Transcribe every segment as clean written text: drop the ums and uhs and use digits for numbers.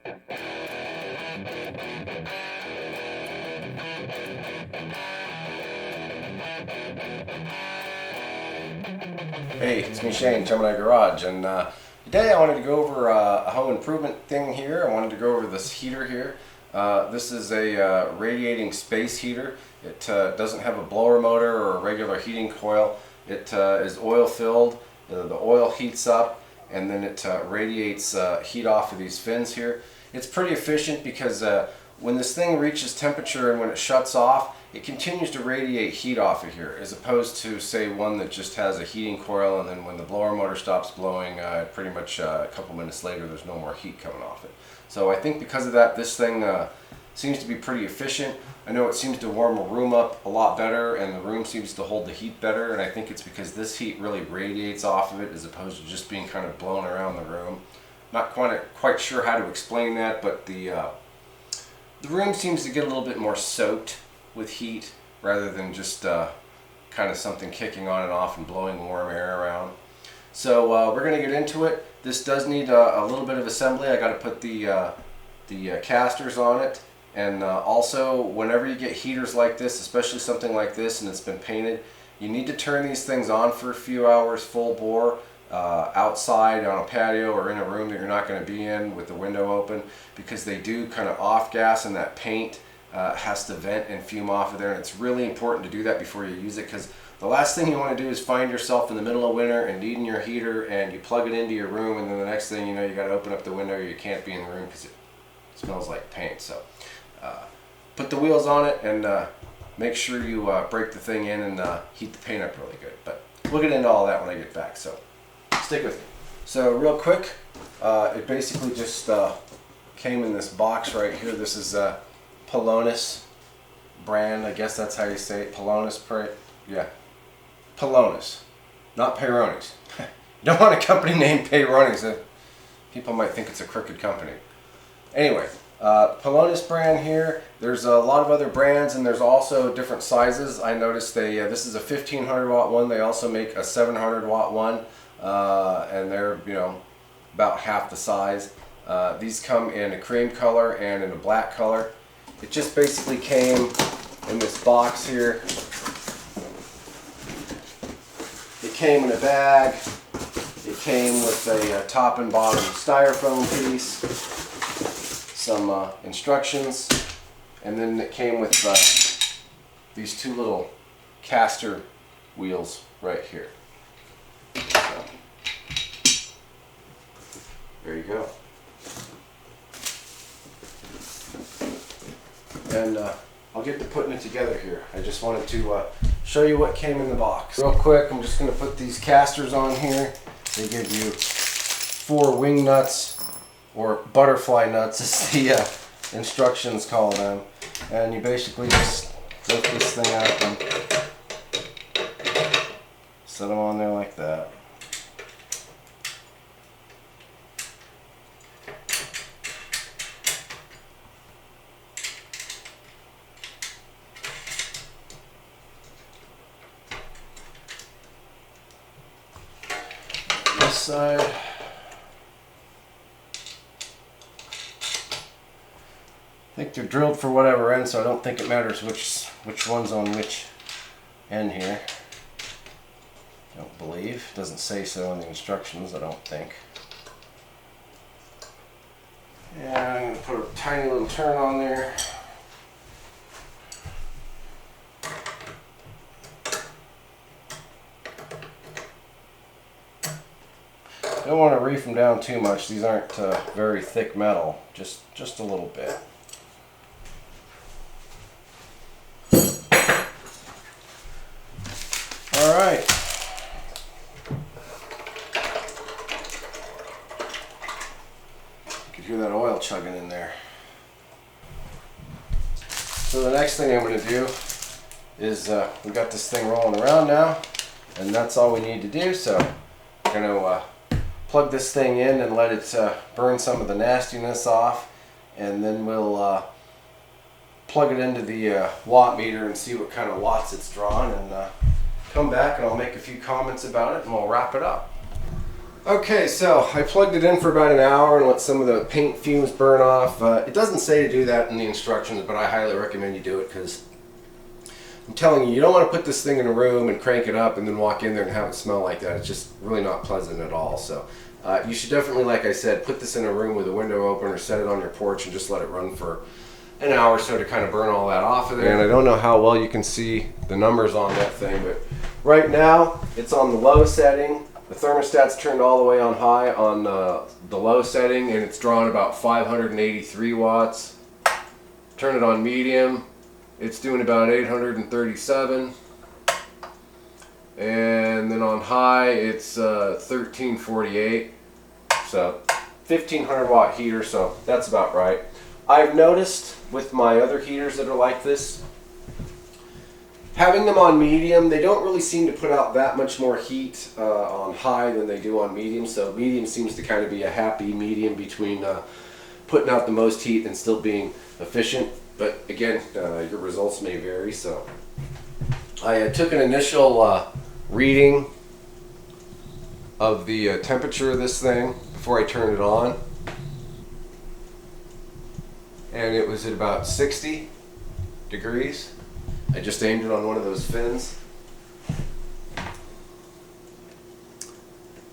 Hey, it's me Shane, Gemini Garage, and today I wanted to go over a home improvement thing here. I wanted to go over this heater here. This is a radiating space heater. It doesn't have a blower motor or a regular heating coil. It is oil filled. The oil heats up and then it radiates heat off of these fins here. It's pretty efficient because when this thing reaches temperature and when it shuts off, it continues to radiate heat off of here, as opposed to, say, one that just has a heating coil and then when the blower motor stops blowing, pretty much a couple minutes later there's no more heat coming off it. So I think because of that, this thing seems to be pretty efficient. I know it seems to warm a room up a lot better and the room seems to hold the heat better, and I think it's because this heat really radiates off of it as opposed to just being kind of blown around the room. Not quite sure how to explain that, but the room seems to get a little bit more soaked with heat rather than just kind of something kicking on and off and blowing warm air around. So we're going to get into it. This does need a little bit of assembly. I got to put the casters on it, and also whenever you get heaters like this, especially something like this and it's been painted, you need to turn these things on for a few hours full bore outside on a patio or in a room that you're not going to be in with the window open, because they do kind of off gas and that paint has to vent and fume off of there, and it's really important to do that before you use it, because the last thing you want to do is find yourself in the middle of winter and needing your heater and you plug it into your room, and then the next thing you know you got to open up the window or you can't be in the room because it smells like paint. So put the wheels on it and make sure you break the thing in and heat the paint up really good. But we'll get into all that when I get back, so stick with me. So real quick, it basically just came in this box right here. This is Pelonis brand, I guess that's how you say it. Yeah, Pelonis, not Pelonis. You don't want a company named Pelonis. People might think it's a crooked company. Anyway, Pelonis brand here. There's a lot of other brands and there's also different sizes. I noticed this is a 1500 watt one. They also make a 700 watt one, and they're about half the size. These come in a cream color and in a black color. It just basically came in this box here. It came in a bag. It came with a top and bottom styrofoam piece, some instructions, and then it came with these two little caster wheels right here. So, there you go. And I'll get to putting it together here. I just wanted to show you what came in the box. Real quick, I'm just going to put these casters on here. They give you 4 wing nuts, or butterfly nuts as the instructions call them. And you basically just lift this thing up and set them on there like that. This side, I think they're drilled for whatever end, so I don't think it matters which one's on which end here. I don't believe. It doesn't say so in the instructions, I don't think. And I'm going to put a tiny little turn on there. Don't want to reef them down too much. These aren't very thick metal, just a little bit. All right. You can hear that oil chugging in there. So the next thing I'm going to do is we got this thing rolling around now, and that's all we need to do. So I'm going to plug this thing in and let it burn some of the nastiness off, and then we'll plug it into the watt meter and see what kind of watts it's drawing, and come back and I'll make a few comments about it and we'll wrap it up. Okay, so I plugged it in for about an hour and let some of the paint fumes burn off. It doesn't say to do that in the instructions, but I highly recommend you do it because I'm telling you, you don't want to put this thing in a room and crank it up and then walk in there and have it smell like that. It's just really not pleasant at all. So you should definitely, like I said, put this in a room with a window open or set it on your porch and just let it run for an hour or so to kind of burn all that off of there. And I don't know how well you can see the numbers on that thing, but right now it's on the low setting. The thermostat's turned all the way on high on the low setting, and it's drawn about 583 watts. Turn it on medium, it's doing about 837. And then on high, it's 1348. So 1500 watt heater, so that's about right. I've noticed with my other heaters that are like this, having them on medium, they don't really seem to put out that much more heat on high than they do on medium. So medium seems to kind of be a happy medium between putting out the most heat and still being efficient. But again, your results may vary. So I took an initial reading of the temperature of this thing before I turned it on. And it was at about 60 degrees. I just aimed it on one of those fins.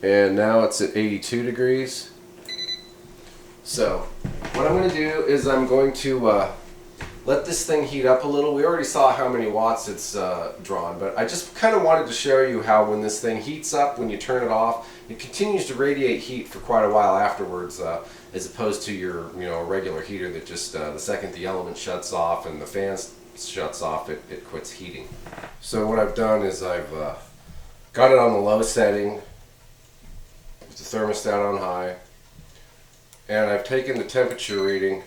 And now it's at 82 degrees. So what I'm going to do is I'm going to let this thing heat up a little. We already saw how many watts it's drawn, but I just kind of wanted to show you how when this thing heats up, when you turn it off, it continues to radiate heat for quite a while afterwards, as opposed to your regular heater that just the second the element shuts off and the fan shuts off, it quits heating. So what I've done is I've got it on the low setting with the thermostat on high, and I've taken the temperature reading,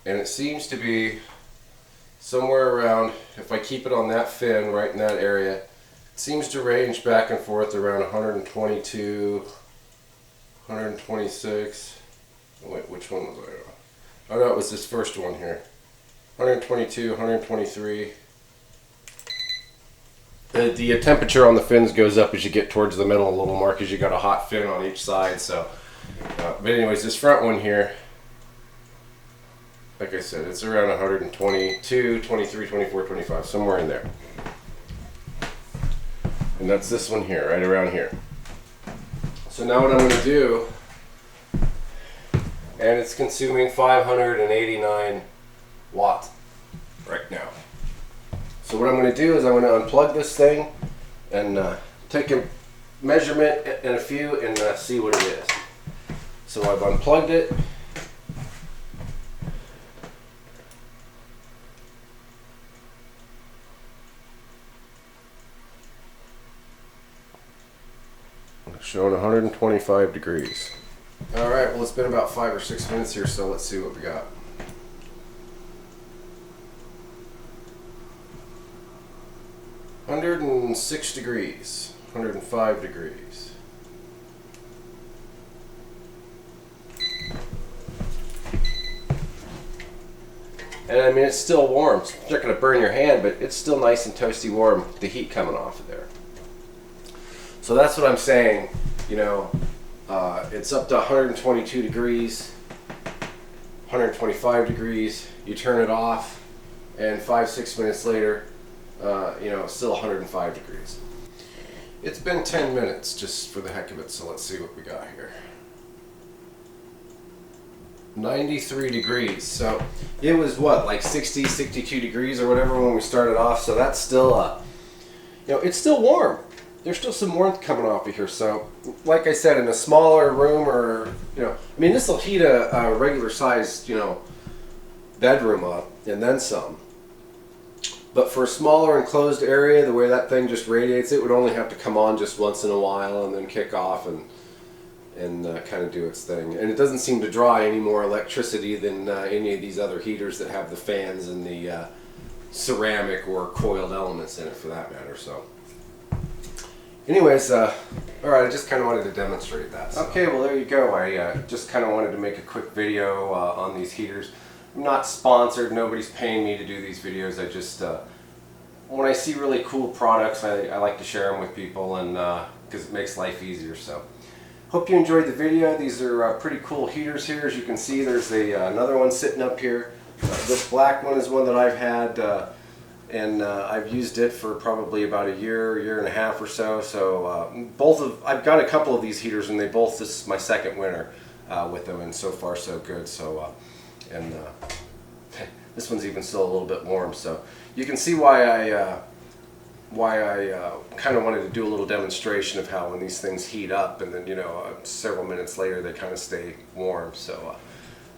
and it seems to be somewhere around, if I keep it on that fin right in that area, it seems to range back and forth around 122, 126. Wait, which one was I on? Oh no, it was this first one here. 122, 123. The temperature on the fins goes up as you get towards the middle a little more because you got a hot fin on each side. So, but anyways, this front one here, like I said, it's around 122, 23, 24, 25, somewhere in there. And that's this one here, right around here. So now what I'm going to do, and it's consuming 589 watts right now. So what I'm going to do is I'm going to unplug this thing and take a measurement and a few and see what it is. So I've unplugged it. Showing 125 degrees. Alright, well it's been about 5 or 6 minutes here, so let's see what we got. $106 degrees, 105 degrees. And I mean, it's still warm. It's not going to burn your hand, but it's still nice and toasty warm, the heat coming off of there. So that's what I'm saying, it's up to 122 degrees, 125 degrees, you turn it off, and 5-6 minutes later, it's still 105 degrees. It's been 10 minutes just for the heck of it, so let's see what we got here. 93 degrees, so it was what, like 60, 62 degrees or whatever when we started off, so that's still, it's still warm. There's still some warmth coming off of here, so like I said, in a smaller room or, this will heat a regular sized, bedroom up and then some. But for a smaller enclosed area, the way that thing just radiates, it would only have to come on just once in a while and then kick off and kind of do its thing. And it doesn't seem to draw any more electricity than any of these other heaters that have the fans and the ceramic or coiled elements in it for that matter. So anyways, alright, I just kind of wanted to demonstrate that. So. Okay, well there you go. I just kind of wanted to make a quick video on these heaters. I'm not sponsored, nobody's paying me to do these videos. I just when I see really cool products, I like to share them with people, and because it makes life easier. So hope you enjoyed the video. These are pretty cool heaters here. As you can see, there's another one sitting up here. This black one is one that I've had, and I've used it for probably about a year and a half or so. So I've got a couple of these heaters, and this is my second winter with them, and so far so good. So this one's even still a little bit warm, so you can see why I kind of wanted to do a little demonstration of how when these things heat up, and then several minutes later they kind of stay warm. So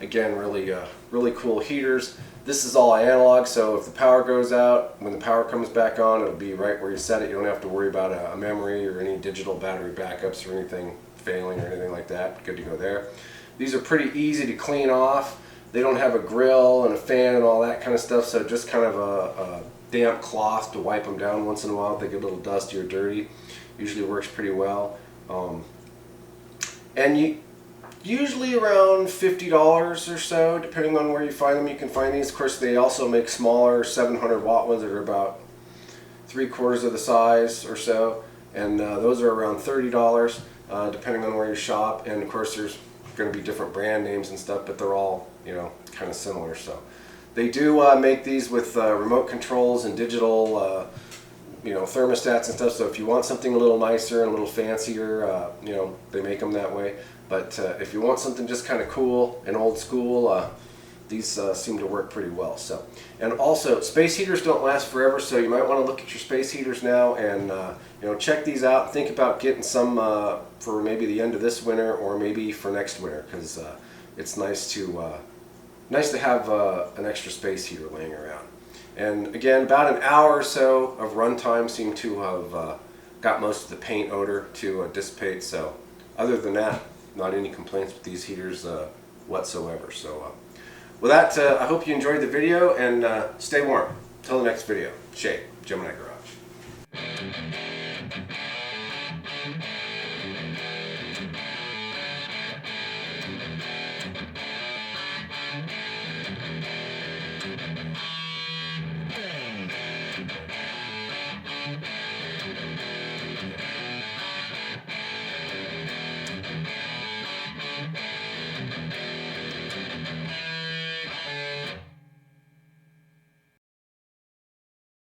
again, really cool heaters. This is all analog, so if the power goes out, when the power comes back on, it'll be right where you set it. You don't have to worry about a memory or any digital battery backups or anything failing or anything like that. Good to go there. These are pretty easy to clean off. They don't have a grill and a fan and all that kind of stuff, so just kind of a damp cloth to wipe them down once in a while if they get a little dusty or dirty. Usually works pretty well. And usually around $50 or so, depending on where you find them, you can find these. Of course, they also make smaller 700 watt ones that are about 3/4 of the size or so, and those are around $30, depending on where you shop. And of course, there's going to be different brand names and stuff, but they're all kind of similar. So they do make these with remote controls and digital thermostats and stuff. So if you want something a little nicer and a little fancier, they make them that way. But if you want something just kind of cool and old school, these seem to work pretty well. So, and also space heaters don't last forever, so you might want to look at your space heaters now and check these out. Think about getting some for maybe the end of this winter or maybe for next winter, because it's nice to have an extra space heater laying around. And again, about an hour or so of runtime seem to have got most of the paint odor to dissipate. So other than that, not any complaints with these heaters whatsoever. So with that, I hope you enjoyed the video, and stay warm. Till the next video. Shay, Gemini Garage.